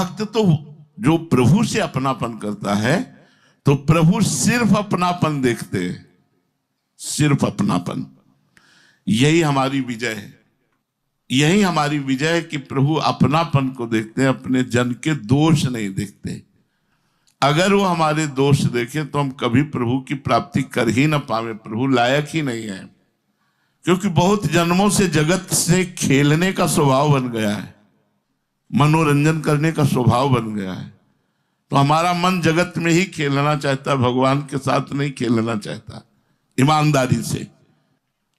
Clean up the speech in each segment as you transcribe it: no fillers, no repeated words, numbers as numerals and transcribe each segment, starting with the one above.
भक्त तो जो प्रभु से अपनापन करता है तो प्रभु सिर्फ अपनापन देखते हैं, सिर्फ अपनापन। यही हमारी विजय है, यही हमारी विजय है कि प्रभु अपनापन को देखते हैं, अपने जन के दोष नहीं देखते। अगर वो हमारे दोष देखें तो हम कभी प्रभु की प्राप्ति कर ही ना पावे, प्रभु लायक ही नहीं है। क्योंकि बहुत जन्मों से जगत से खेलने का स्वभाव बन गया है, मनोरंजन करने का स्वभाव बन गया है। तो हमारा मन जगत में ही खेलना चाहता, भगवान के साथ नहीं खेलना चाहता ईमानदारी से।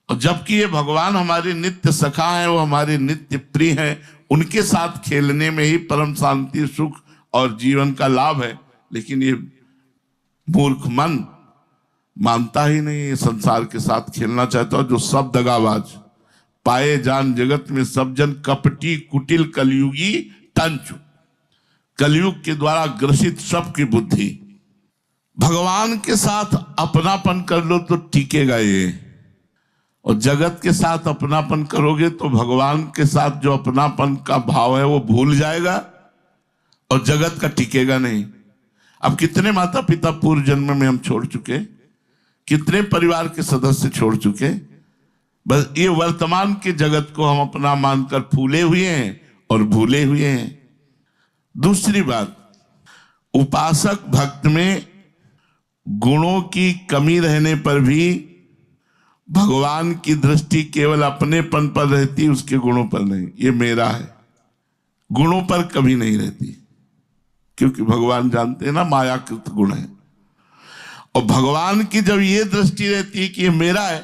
और जबकि ये भगवान हमारे नित्य सखा हैं, वो हमारे नित्य प्रिय हैं, उनके साथ खेलने में ही परम शांति, सुख और जीवन का लाभ है। लेकिन ये मूर्ख मन मानता ही नहीं, ये संसार के साथ खेलना चाहता है। जो सब दगाबाज पाए जान जगत में सब जन कपटी कुटिल कलयुगी तंचु, कलयुग के द्वारा ग्रसित सबकी बुद्धि। भगवान के साथ अपनापन कर लो तो टिकेगा ये, और जगत के साथ अपनापन करोगे तो भगवान के साथ जो अपनापन का भाव है वो भूल जाएगा और जगत का टिकेगा नहीं। अब कितने माता पिता पूर्व जन्म में हम छोड़ चुके, कितने परिवार के सदस्य छोड़ चुके, बस ये वर्तमान के जगत को हम अपना मानकर फूले हुए हैं और भूले हुए हैं। दूसरी बात, उपासक भक्त में गुणों की कमी रहने पर भी भगवान की दृष्टि केवल अपनेपन पर रहती, उसके गुणों पर नहीं। ये मेरा है, गुणों पर कभी नहीं रहती, क्योंकि भगवान जानते हैं ना मायाकृत गुण है। और भगवान की जब ये दृष्टि रहती है कि ये मेरा है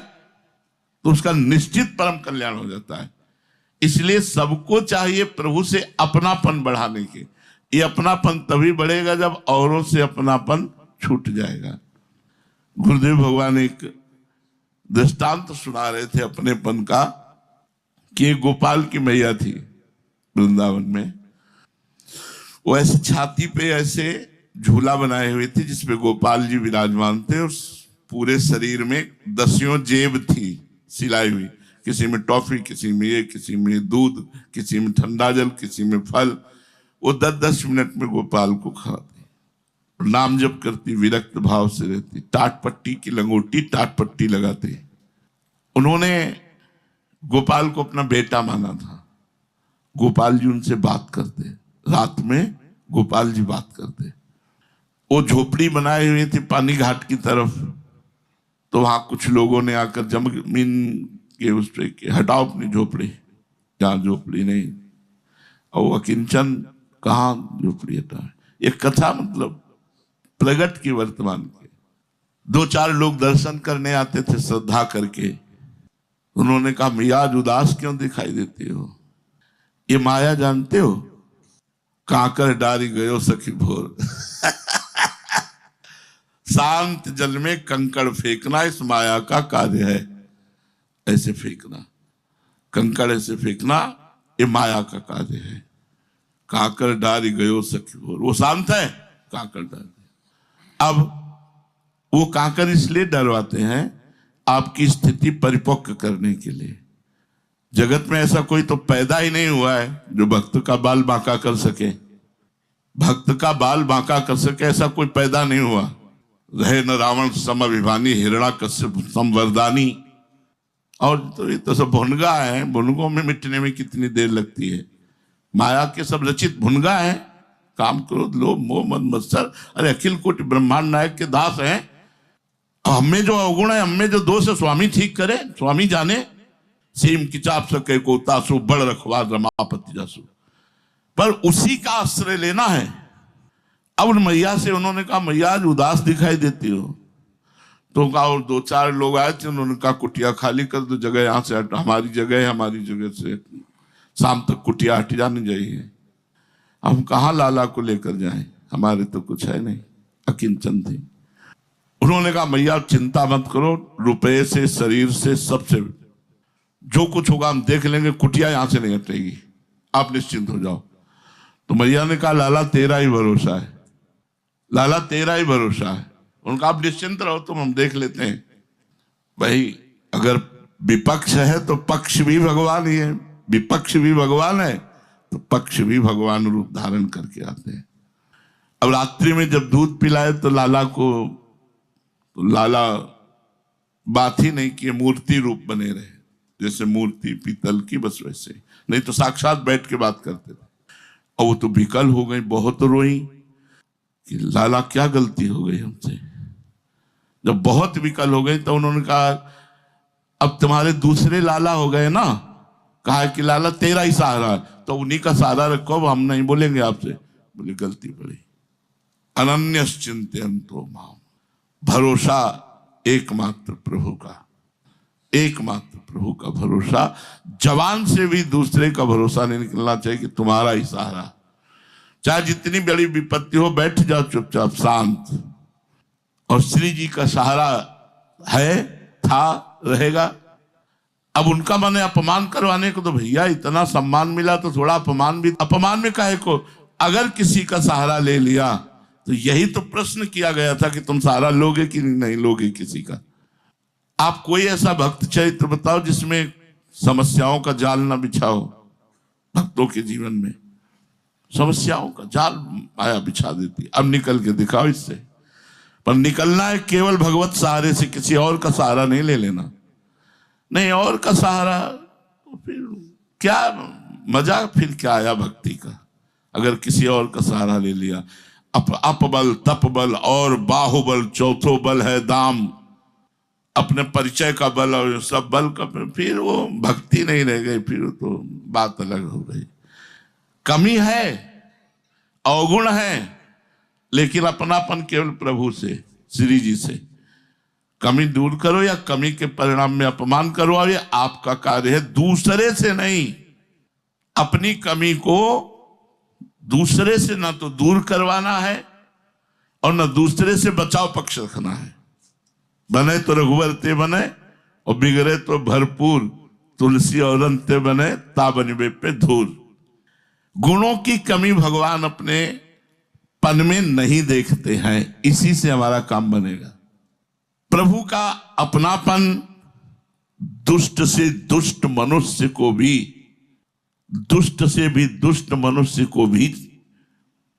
तो उसका निश्चित परम कल्याण हो जाता है। इसलिए सबको चाहिए प्रभु से अपनापन बढ़ाने के। ये अपनापन तभी बढ़ेगा जब औरों से अपनापन छूट जाएगा। गुरुदेव भगवान एक दृष्टांत सुना रहे थे अपनेपन का कि एक गोपाल की मैया थी वृंदावन में। वो ऐसे छाती पे ऐसे झूला बनाए हुए थे जिसपे गोपाल जी विराजमान थे, और पूरे शरीर में 10 जेब थी सिलाई हुई, किसी में टॉफी, किसी में ये, किसी में दूध, किसी में ठंडा जल, किसी में फल। वो 10-10 मिनट में गोपाल को खाती, नाम जप करती, विरक्त भाव से रहती, टाट पट्टी की लंगोटी टाट पट्टी लगाती। उन्होंने गोपाल को अपना बेटा माना था। गोपाल जी उनसे बात करते, रात में गोपाल जी बात करते। वो झोपड़ी बनाए हुए थे पानी घाट की तरफ, तो वहां कुछ लोगों ने आकर जमीन के उस पे हटाओ अपनी झोपड़ी, क्या झोपड़ी नहीं, और वो अकिंचन कहाँ झोपड़ी हटा। एक कथा मतलब प्रगट की वर्तमान के। 2-4 लोग दर्शन करने आते थे श्रद्धा करके। उन्होंने कहा मैया आज उदास क्यों दिखाई देती हो? ये माया जानते हो, काकर डारी गयो सखी भोर। शांत जल में कंकड़ फेंकना इस माया का कार्य है। ऐसे फेंकना, कंकड़ ऐसे फेंकना, ये माया का कार्य है। काकर डारी गयो सखी भोर, वो शांत है, काकर डारी। अब वो काकर इसलिए डरवाते हैं आपकी स्थिति परिपक्व करने के लिए। जगत में ऐसा कोई तो पैदा ही नहीं हुआ है जो भक्त का बाल बांका कर सके। भक्त का बाल बांका कर सके ऐसा कोई पैदा नहीं हुआ। रहे न रावण सम अभिमानी, हिरण्याकश्यप संवरदानी। और तो ये तो सब भुनगा है, भुनगों में मिटने में कितनी देर लगती है। माया के सब रचित भुनगा है, काम क्रोध लोभ मोह मद मत्सर, अरे अखिल कोटि ब्रह्मांड नायक के दास हैं। हमें जो अवगुण है, हमें जो दोष है, स्वामी ठीक करे, स्वामी जाने। सीम की चाप सके को तासु, बड़ रखवा रमापति जासु। पर उसी का आश्रय लेना है। अब उन मैया से उन्होंने कहा मैया आज उदास दिखाई देती हो। तो कहा, और 2-4 लोग आए थे, उन्होंने कहा कुटिया खाली कर दो, जगह यहाँ से हट, हमारी जगह है, हमारी जगह से शाम तक कुटिया हट जानी चाहिए। हम कहाँ लाला को लेकर जाएं, हमारे तो कुछ है नहीं, अकिंचन थी। उन्होंने कहा मैया चिंता मत करो, रुपए से, शरीर से, सबसे जो कुछ होगा हम देख लेंगे, कुटिया यहां से नहीं हटेगी, आप निश्चिंत हो जाओ। तो मैया ने कहा लाला तेरा ही भरोसा है, लाला तेरा ही भरोसा है। उनका आप निश्चिंत रहो, तुम हम देख लेते हैं। भाई अगर विपक्ष है तो पक्ष भी भगवान ही है, विपक्ष भी भगवान है तो पक्ष भी भगवान रूप धारण करके आते हैं। अब रात्रि में जब दूध पिलाए तो लाला को, तो लाला बात ही नहीं कि मूर्ति रूप बने रहे, जैसे मूर्ति पीतल की, बस वैसे, नहीं तो साक्षात बैठ के बात करते थे। और वो तो विकल हो गई, बहुत रोई कि लाला क्या गलती हो गई हमसे। जब बहुत विकल हो गई तो उन्होंने कहा अब तुम्हारे दूसरे लाला हो गए ना, कहा कि लाला तेरा ही सहारा, तो उन्हीं का सहारा रखो, अब हम नहीं बोलेंगे आपसे। बोले गलती पड़ी। अनन्यस चिंतयन्तो माम, भरोसा एकमात्र प्रभु का, एकमात्र प्रभु का भरोसा। जवान से भी दूसरे का भरोसा नहीं निकलना चाहिए कि तुम्हारा ही सहारा, चाहे जितनी बड़ी विपत्ति हो, बैठ जाओ चुपचाप शांत। और श्री जी का सहारा है, था, रहेगा। अब उनका मैंने अपमान करवाने को, तो भैया इतना सम्मान मिला तो थोड़ा अपमान भी, अपमान में काहे को, अगर किसी का सहारा ले लिया तो यही तो प्रश्न किया गया था कि तुम सहारा लोगे कि नहीं लोगे किसी का। आप कोई ऐसा भक्त चरित्र बताओ जिसमें समस्याओं का जाल ना बिछाओ। भक्तों के जीवन में समस्याओं का जाल माया बिछा देती, अब निकल के दिखाओ इससे। पर निकलना है केवल भगवत सहारे से, किसी और का सहारा नहीं ले लेना। नहीं और का सहारा तो फिर क्या मजा, फिर क्या आया भक्ति का, अगर किसी और का सहारा ले लिया। अपबल तपबल और बाहुबल, चौथो बल है दाम। अपने परिचय का बल और सब बल का, फिर वो भक्ति नहीं रह गई, फिर तो बात अलग हो गई। कमी है, अवगुण है, लेकिन अपनापन केवल प्रभु से, श्री जी से। कमी दूर करो या कमी के परिणाम में अपमान करो, और ये आपका कार्य है, दूसरे से नहीं। अपनी कमी को दूसरे से ना तो दूर करवाना है और ना दूसरे से बचाव पक्ष रखना है। बने तो रघुवर ते बने और बिगड़े तो भरपूर, तुलसी और अंते बने ताबनिबे पे धूल। गुणों की कमी भगवान अपने पन में नहीं देखते हैं, इसी से हमारा काम बनेगा। प्रभु का अपनापन दुष्ट से दुष्ट मनुष्य को भी, दुष्ट से भी दुष्ट मनुष्य को भी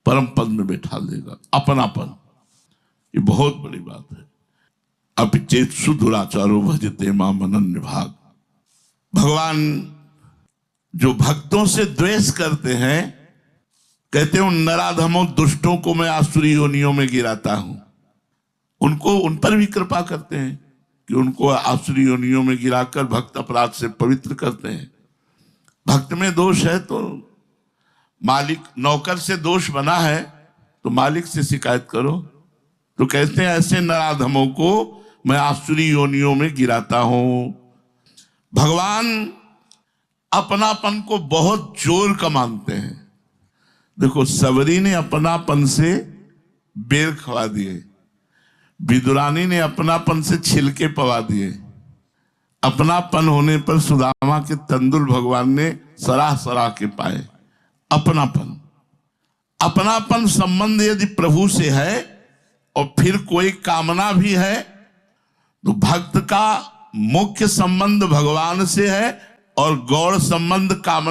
परम पद में बैठा देगा। अपनापन ये बहुत बड़ी बात है। अपिचेत सुदुराचारो भजते माम अनन्य भाग। भगवान जो भक्तों से द्वेष करते हैं, कहते हैं उन नराधमों दुष्टों को मैं आसुरी योनियों में गिराता हूं। उनको, उन पर भी कृपा करते हैं कि उनको आसुरी योनियों में गिराकर भक्त अपराध से पवित्र करते हैं। भक्त में दोष है तो मालिक, नौकर से दोष बना है तो मालिक से शिकायत करो। तो कहते हैं ऐसे नराधमों को मैं आसुरी योनियों में गिराता हूं। भगवान अपनापन को बहुत जोर का मानते हैं। देखो, सबरी ने अपनापन से बेर खवा दिए, विदुरानी ने अपनापन से छिलके पवा दिए। अपनापन होने पर सुदामा के तंदुल भगवान ने सराह सराह के पाए। अपनापन, अपनापन संबंध यदि प्रभु से है और फिर कोई कामना भी है, तो भक्त का मुख्य संबंध भगवान से है और गौड़ संबंध कामना